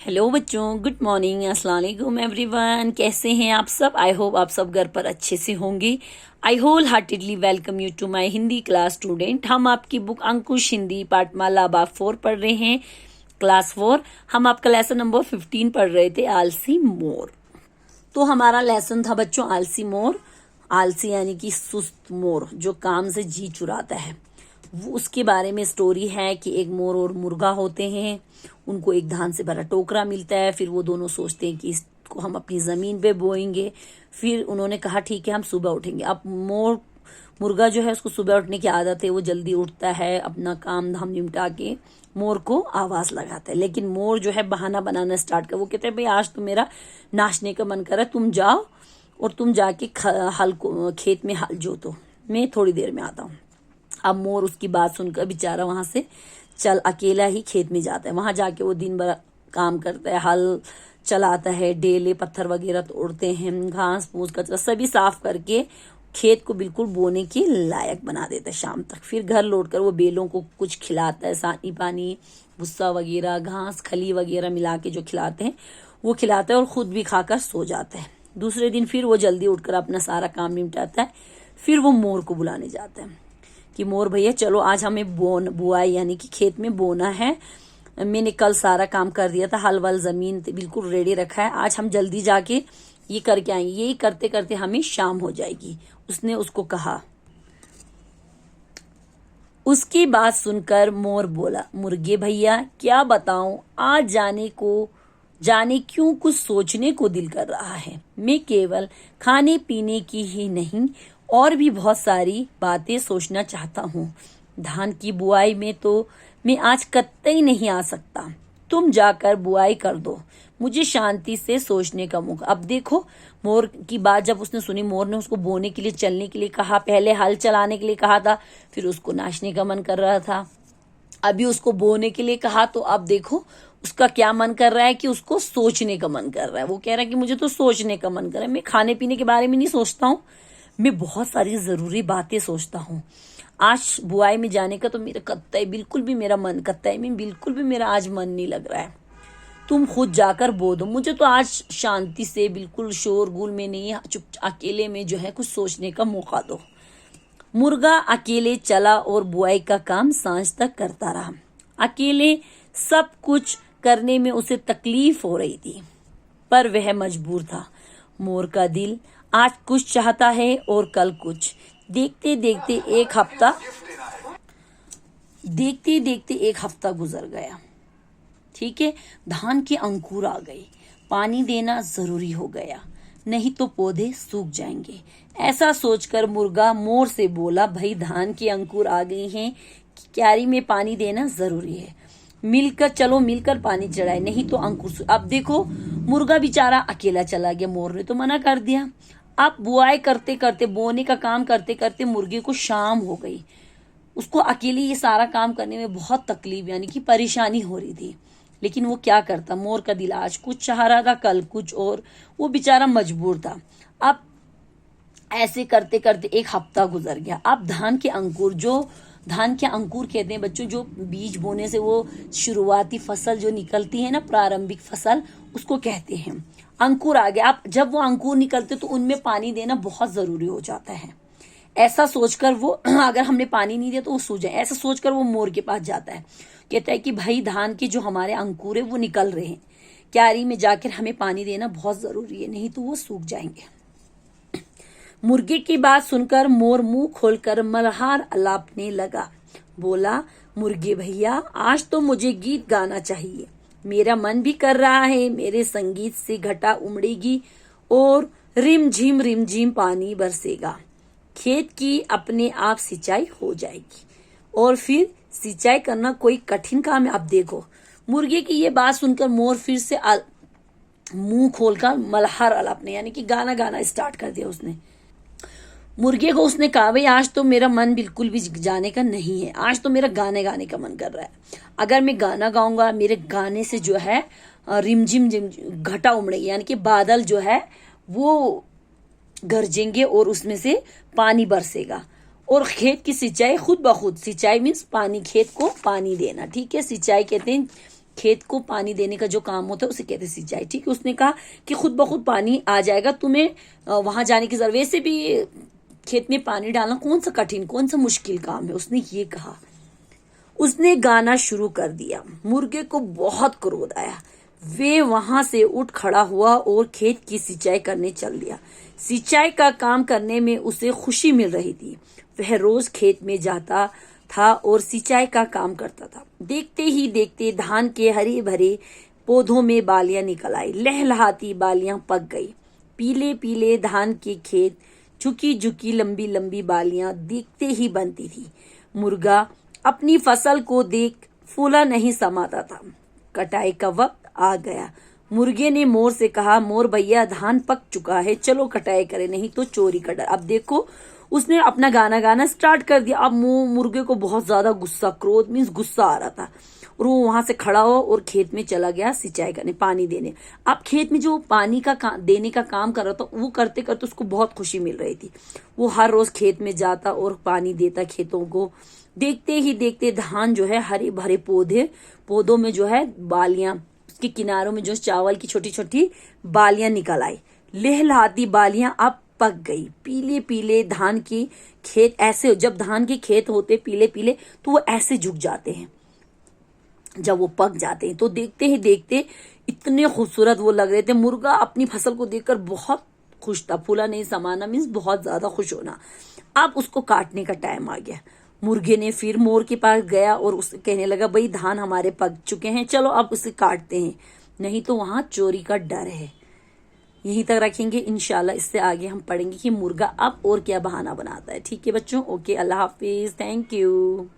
Hello बच्चों, good morning, अस्सलाम वालेकुम एवरीवन। कैसे हैं आप सब? आई होप आप सब घर पर अच्छे से होंगे। I wholeheartedly welcome you to my Hindi class student. हम आपकी बुक अंकुश हिंदी पाठमाला बाब 4 पढ़ रहे हैं, क्लास 4। हम आपका लेसन नंबर 15 पढ़ रहे थे, आलसी मोर। तो हमारा लेसन था बच्चों आलसी मोर। आलसी यानी कि सुस्त मोर जो काम से जी चुराता है। वो उसके बारे में स्टोरी है कि एक मोर और मुर्गा होते हैं। उनको एक धान से भरा टोकरा मिलता है। फिर वो दोनों सोचते हैं कि इसको हम अपनी जमीन पे बोएंगे। फिर उन्होंने कहा ठीक है, हम सुबह उठेंगे। अब मुर्गा जो है उसको सुबह उठने की आदत है, वो जल्दी उठता है, अपना काम धाम निपटा के मोर को आवाज लगाता है। लेकिन मोर जो है बहाना बनाना स्टार्ट कर, वो कहते हैं भाई आज तो मेरा नाचने का मन कर रहा है, तुम जाओ और तुम जाके खेत में हल जोतो, मैं थोड़ी देर में आता हूँ। अब मोर उसकी बात सुनकर बेचारा वहां से चल अकेला ही खेत में जाता है। वहां जाके वो दिन भर काम करता है, हल चलाता है, डेले पत्थर वगैरह तोड़ते हैं, घास फूस कचरा सभी साफ करके खेत को बिल्कुल बोने के लायक बना देता है शाम तक। फिर घर लौटकर वो बेलों को कुछ खिलाता है, सानी पानी भुस्सा वगैरह घास खली वगैरह मिला के जो खिलाते हैं वो खिलाता है और खुद भी खाकर सो जाता है। दूसरे दिन फिर वो जल्दी उठकर अपना सारा काम निपटाता है। फिर वो मोर को बुलाने जाता है कि मोर भैया चलो आज हमें बुआई यानी कि खेत में बोना है। मैंने कल सारा काम कर दिया था, हल वल जमीन बिल्कुल रेडी रखा है, आज हम जल्दी जाके ये करके आएंगे। यही करते करते हमें शाम हो जाएगी, उसने उसको कहा। उसकी बात सुनकर मोर बोला, मुर्गे भैया क्या बताऊं, आज जाने क्यों कुछ सोचने को दिल कर रहा है। मैं केवल खाने पीने की ही नहीं और भी बहुत सारी बातें सोचना चाहता हूँ। धान की बुआई में तो मैं आज कतई नहीं आ सकता, तुम जाकर बुआई कर दो, मुझे शांति से सोचने का मौका। अब देखो मोर की बात जब उसने सुनी, मोर ने उसको बोने के लिए चलने के लिए कहा, पहले हल चलाने के लिए कहा था, फिर उसको नाचने का मन कर रहा था, अभी उसको बोने के लिए कहा। तो अब देखो उसका क्या मन कर रहा है कि उसको सोचने का मन कर रहा है। वो कह रहा है कि मुझे तो सोचने का मन कर रहा है, मैं खाने पीने के बारे में नहीं सोचता हूँ, मैं बहुत सारी जरूरी बातें सोचता हूँ। आज बुआई में जाने का तो मेरा कतई बिल्कुल भी मेरा मन करता है, मैं बिल्कुल भी मेरा आज मन नहीं लग रहा है, तुम खुद जाकर बो दो, मुझे तो आज शांति से बिल्कुल शोरगुल में नहीं, चुप अकेले में जो है कुछ सोचने का मौका दो। मुर्गा अकेले चला और बुआई का काम सांझ तक करता रहा। अकेले सब कुछ करने में उसे तकलीफ हो रही थी, पर वह मजबूर था। मोर का दिल आज कुछ चाहता है और कल कुछ। देखते देखते एक हफ्ता गुजर गया। ठीक है, धान के अंकुर आ गए, पानी देना जरूरी हो गया, नहीं तो पौधे सूख जाएंगे। ऐसा सोचकर मुर्गा मोर से बोला, भाई धान के अंकुर आ गए हैं, क्यारी में पानी देना जरूरी है, मिलकर पानी चढ़ाए, नहीं तो अंकुर। अब देखो मुर्गा बेचारा अकेला चला गया, मोर ने तो मना कर दिया। अब बुआई करते करते, बोने का काम करते करते मुर्गे को शाम हो गई। उसको अकेले ये सारा काम करने में बहुत तकलीफ यानी कि परेशानी हो रही थी। लेकिन वो क्या करता, मोर का दिल आज कुछ चाह रहा था, कल कुछ और, वो बेचारा मजबूर था। अब ऐसे करते करते एक हफ्ता गुजर गया। अब धान के अंकुर कहते हैं बच्चों, जो बीज बोने से वो शुरुआती फसल जो निकलती है ना, प्रारंभिक फसल, उसको कहते हैं। अंकुर आ गया। अब जब वो अंकुर निकलते तो उनमें पानी देना बहुत जरूरी हो जाता है। ऐसा सोचकर वो अगर हमने पानी नहीं दिया तो वो सूख जाए, ऐसा सोचकर वो मोर के पास जाता है, कहता है कि भाई धान के जो हमारे अंकुर है वो निकल रहे हैं, क्यारी में जाकर हमें पानी देना बहुत जरूरी है, नहीं तो वो सूख जाएंगे। मुर्गे की बात सुनकर मोर मुंह खोलकर मल्हार अलापने लगा। बोला, मुर्गे भैया आज तो मुझे गीत गाना चाहिए, मेरा मन भी कर रहा है, मेरे संगीत से घटा उमड़ेगी और रिम झिम पानी बरसेगा, खेत की अपने आप सिंचाई हो जाएगी। और फिर सिंचाई करना कोई कठिन काम है। अब देखो मुर्गे की ये बात सुनकर मोर फिर से मुंह खोलकर मल्हार अलापने यानी कि गाना गाना स्टार्ट कर दिया उसने। मुर्गे को उसने कहा, भाई आज तो मेरा मन बिल्कुल भी जाने का नहीं है, आज तो मेरा गाने गाने का मन कर रहा है। अगर मैं गाना गाऊंगा, मेरे गाने से जो है रिमझिम घटा उमड़ेगी यानी कि बादल जो है वो गरजेंगे और उसमें से पानी बरसेगा और खेत की सिंचाई खुद ब खुद, सिंचाई मीन्स पानी, खेत को पानी देना। ठीक है, सिंचाई कहते हैं खेत को पानी देने का जो काम होता है उसे कहते हैं सिंचाई। ठीक है, उसने कहा कि खुद ब खुद पानी आ जाएगा, तुम्हें वहां जाने की जरूरत, वैसे भी खेत में पानी डालना कौन सा कठिन, कौन सा मुश्किल काम है, उसने ये कहा। उसने गाना शुरू कर दिया। मुर्गे को बहुत क्रोध आया। वे वहां से उठ खड़ा हुआ और खेत की सिंचाई करने चल दिया। सिंचाई का काम करने में उसे खुशी मिल रही थी। वह रोज खेत में जाता था और सिंचाई का काम करता था। देखते ही देखते धान के हरे भरे पौधों में बालियां निकल आई। लहलहाती बालियां पक गई। पीले पीले धान के खेत, झुकी झुकी लंबी लंबी बालियां देखते ही बनती थी। मुर्गा अपनी फसल को देख फूला नहीं समाता था। कटाई का वक्त आ गया। मुर्गे ने मोर से कहा, मोर भैया धान पक चुका है, चलो कटाई करें, नहीं तो चोरी का डर। अब देखो, उसने अपना गाना गाना स्टार्ट कर दिया। अब मुर्गे को बहुत ज्यादा गुस्सा, क्रोध मीन्स गुस्सा आ रहा था, और वो वहां से खड़ा हो और खेत में चला गया सिंचाई करने, पानी देने। अब खेत में जो पानी का देने का काम कर रहा था, वो करते करते उसको बहुत खुशी मिल रही थी। वो हर रोज खेत में जाता और पानी देता खेतों को। देखते ही देखते धान जो है, हरे भरे पौधों में जो है बालियां, उसके किनारों में जो चावल की छोटी छोटी बालियां निकल आई। लहलहाती बालियां अब पक गई। पीले पीले धान की खेत, ऐसे जब धान के खेत होते पीले पीले तो वो ऐसे झुक जाते हैं जब वो पक जाते हैं। तो देखते ही देखते इतने खूबसूरत वो लग रहे थे। मुर्गा अपनी फसल को देखकर बहुत खुश था। फूला नहीं समाना मीन्स बहुत ज्यादा खुश होना। अब उसको काटने का टाइम आ गया। मुर्गे ने फिर मोर के पास गया और उससे कहने लगा, भाई धान हमारे पक चुके हैं, चलो अब उसे काटते हैं, नहीं तो वहां चोरी का डर है। यहीं तक रखेंगे, इंशाल्लाह इससे आगे हम पढ़ेंगे कि मुर्गा अब और क्या बहाना बनाता है। ठीक है बच्चों, okay, Allah Hafiz, thank you.